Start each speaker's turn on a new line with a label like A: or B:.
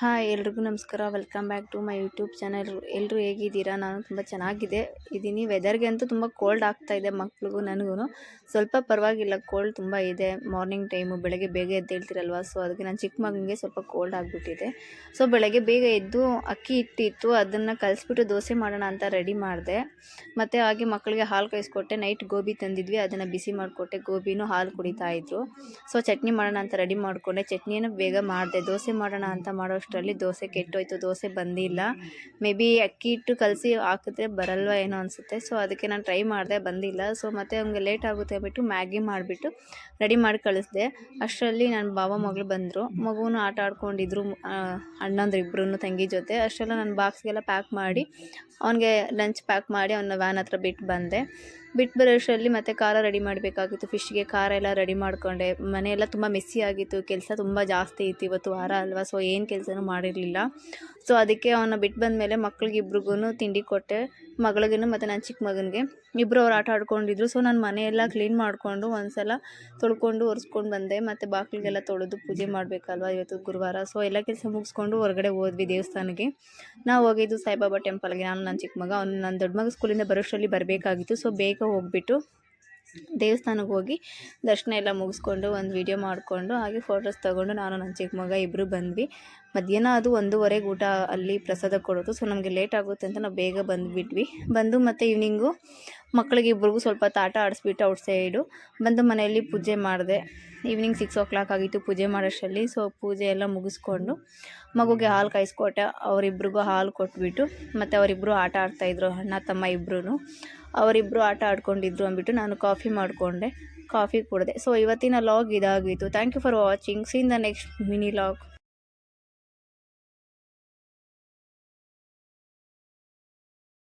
A: Hi ಎಲ್ರಿಗೂ ನಮಸ್ಕಾರ. Welcome back to my YouTube channel. ಎಲ್ಲರೂ ಹೇಗಿದ್ದೀರಾ? ನಾನು ತುಂಬ ಚೆನ್ನಾಗಿದೆ ಇದ್ದೀನಿ. ವೆದರ್ಗೆ ಅಂತೂ ತುಂಬ ಕೋಲ್ಡ್ ಆಗ್ತಾ ಇದೆ, ಮಕ್ಳಿಗೂ ನನಗೂ ಸ್ವಲ್ಪ ಪರವಾಗಿಲ್ಲ. ಕೋಲ್ಡ್ ತುಂಬ ಇದೆ. ಮಾರ್ನಿಂಗ್ ಟೈಮು ಬೆಳಗ್ಗೆ ಬೇಗ ಎದ್ದೇಳ್ತಿರಲ್ವ, ಸೊ ಅದಕ್ಕೆ ನನ್ನ ಚಿಕ್ಕ ಮಗನಿಗೆ ಸ್ವಲ್ಪ ಕೋಲ್ಡ್ ಆಗಿಬಿಟ್ಟಿದೆ. ಸೊ ಬೆಳಗ್ಗೆ ಬೇಗ ಎದ್ದು ಅಕ್ಕಿ ಹಿಟ್ಟಿತ್ತು, ಅದನ್ನು ಕಲಿಸ್ಬಿಟ್ಟು ದೋಸೆ ಮಾಡೋಣ ಅಂತ ರೆಡಿ ಮಾಡಿದೆ. ಮತ್ತು ಹಾಗೆ ಮಕ್ಕಳಿಗೆ ಹಾಲು ಕಾಯಿಸ್ಕೊಟ್ಟೆ. ನೈಟ್ ಗೋಬಿ ತಂದಿದ್ವಿ, ಅದನ್ನು ಬಿಸಿ ಮಾಡಿಕೊಟ್ಟೆ. ಗೋಬಿನೂ ಹಾಲು ಕುಡಿತಾಯಿದ್ರು. ಸೊ ಚಟ್ನಿ ಮಾಡೋಣ ಅಂತ ರೆಡಿ ಮಾಡಿಕೊಂಡೆ. ಚಟ್ನಿಯನ್ನು ಬೇಗ ಮಾಡಿದೆ. ದೋಸೆ ಮಾಡೋಣ ಅಂತ ಮಾಡೋ ಅಷ್ಟರಲ್ಲಿ ದೋಸೆ ಕೆಟ್ಟೋಯ್ತು, ದೋಸೆ ಬಂದಿಲ್ಲ. ಮೇ ಬಿ ಅಕ್ಕಿ ಹಿಟ್ಟು ಕಲಸಿ ಹಾಕಿದ್ರೆ ಬರಲ್ವ ಏನೋ ಅನಿಸುತ್ತೆ. ಸೊ ಅದಕ್ಕೆ ನಾನು ಟ್ರೈ ಮಾಡಿದೆ, ಬಂದಿಲ್ಲ. ಸೊ ಮತ್ತೆ ಅವ್ನಿಗೆ ಲೇಟ್ ಆಗುತ್ತೆ ಅಂದ್ಬಿಟ್ಟು ಮ್ಯಾಗಿ ಮಾಡಿಬಿಟ್ಟು ರೆಡಿ ಮಾಡಿ ಕಳಿಸ್ದೆ. ಅಷ್ಟರಲ್ಲಿ ನನ್ನ ಬಾವ ಮಗಳು ಬಂದರು. ಮಗುವನ್ನು ಆಟ ಆಡ್ಕೊಂಡಿದ್ರು, ಅಣ್ಣಂದ್ರು ಇಬ್ಬರೂ ತಂಗಿ ಜೊತೆ. ಅಷ್ಟೆಲ್ಲ ನಾನು ಬಾಕ್ಸ್ಗೆಲ್ಲ ಪ್ಯಾಕ್ ಮಾಡಿ ಅವನಿಗೆ ಲಂಚ್ ಪ್ಯಾಕ್ ಮಾಡಿ ಅವನ ವ್ಯಾನ್ ಹತ್ರ ಬಿಟ್ಟು ಬಂದೆ. ಬಿಟ್ಟು ಬರೋಷ್ಟರಲ್ಲಿ ಮತ್ತೆ ಖಾರ ರೆಡಿ ಮಾಡಬೇಕಾಗಿತ್ತು. ಫಿಶ್ಗೆ ಖಾರ ಎಲ್ಲ ರೆಡಿ ಮಾಡಿಕೊಂಡೆ. ಮನೆಯೆಲ್ಲ ತುಂಬ ಮೆಸ್ಸಿ ಆಗಿತ್ತು, ಕೆಲಸ ತುಂಬ ಜಾಸ್ತಿ ಇತ್ತು. ಇವತ್ತು ವಾರ ಅಲ್ವಾ, ಸೊ ಏನು ಕೆಲಸನೂ ಮಾಡಿರಲಿಲ್ಲ. ಸೊ ಅದಕ್ಕೆ ಅವನ್ನ ಬಿಟ್ಟು ಬಂದಮೇಲೆ ಮಕ್ಳಿಗಿಬ್ರಿಗೂ ತಿಂಡಿ ಕೊಟ್ಟೆ, ಮಗಳಿಗೂ ಮತ್ತು ನನ್ನ ಚಿಕ್ಕ ಮಗನಿಗೆ. ಇಬ್ಬರು ಅವ್ರು ಆಟ ಆಡ್ಕೊಂಡಿದ್ರು. ಸೊ ನಾನು ಮನೆಯೆಲ್ಲ ಕ್ಲೀನ್ ಮಾಡಿಕೊಂಡು ಒಂದು ಸಲ ತೊಳ್ಕೊಂಡು ಒರೆಸ್ಕೊಂಡು ಬಂದೆ. ಮತ್ತು ಬಾಗಿಲಿಗೆಲ್ಲ ತೊಳೆದು ಪೂಜೆ ಮಾಡಬೇಕಲ್ವ, ಇವತ್ತು ಗುರುವಾರ. ಸೊ ಎಲ್ಲ ಕೆಲಸ ಮುಗಿಸ್ಕೊಂಡು ಹೊರಗಡೆ ಹೋದ್ವಿ ದೇವಸ್ಥಾನಕ್ಕೆ. ನಾವು ಹೋಗಿದ್ದು ಸಾಯಿಬಾಬಾ ಟೆಂಪಲ್ಗೆ, ನಾನು ನನ್ನ ಚಿಕ್ಕ ಮಗ. ಅವ್ನು ನನ್ನ ದೊಡ್ಡ ಮಗ ಸ್ಕೂಲಿಂದ ಬರೋಷ್ಟರಲ್ಲಿ ಬರಬೇಕಾಗಿತ್ತು. ಸೊ ಬೇಗ ಹೋಗಿಬಿಟ್ಟು ದೇವಸ್ಥಾನಕ್ಕೆ ಹೋಗಿ ದರ್ಶನ ಎಲ್ಲ ಮುಗಿಸ್ಕೊಂಡು ಒಂದು ವಿಡಿಯೋ ಮಾಡಿಕೊಂಡು ಹಾಗೆ ಫೋಟೋಸ್ ತೊಗೊಂಡು ನಾನು ನನ್ನ ಚಿಕ್ಕ ಮಗ ಇಬ್ಬರು ಬಂದ್ವಿ. ಮಧ್ಯಾಹ್ನ ಅದು 1:30ಗೆ ಊಟ ಅಲ್ಲಿ ಪ್ರಸಾದ ಕೊಡೋದು. ಸೊ ನಮಗೆ ಲೇಟ್ ಆಗುತ್ತೆ ಅಂತ ನಾವು ಬೇಗ ಬಂದುಬಿಟ್ವಿ. ಬಂದು ಮತ್ತು ಈವ್ನಿಂಗು ಮಕ್ಕಳಿಗೆ ಇಬ್ಬರಿಗೂ ಸ್ವಲ್ಪ ಆಟ ಆಡಿಸ್ಬಿಟ್ಟು ಔಟ್ಸೈಡು ಬಂದು ಮನೆಯಲ್ಲಿ ಪೂಜೆ ಮಾಡಿದೆ. ಈವ್ನಿಂಗ್ 6 o'clock ಆಗಿತ್ತು ಪೂಜೆ ಮಾಡೋಷ್ಟರಲ್ಲಿ. ಸೊ ಪೂಜೆ ಎಲ್ಲ ಮುಗಿಸ್ಕೊಂಡು ಮಗುಗೆ ಹಾಲು ಕಾಯಿಸ್ಕೊಟ್ಟೆ. ಅವರಿಬ್ರಿಗೂ ಹಾಲು ಕೊಟ್ಬಿಟ್ಟು ಮತ್ತು ಅವರಿಬ್ಬರು ಆಟ ಆಡ್ತಾಯಿದ್ರು, ಅಣ್ಣ ತಮ್ಮ ಇಬ್ಬರೂ. ಅವರಿಬ್ಬರು ಆಟ ಆಡ್ಕೊಂಡಿದ್ರು ಅಂದ್ಬಿಟ್ಟು ನಾನು ಕಾಫಿ ಮಾಡಿಕೊಂಡೆ, ಕಾಫಿ ಕುಡಿದೆ. ಸೊ ಇವತ್ತಿನ ಲಾಗ್ ಇದಾಗಿತ್ತು. Thank you for watching. See in the next mini log.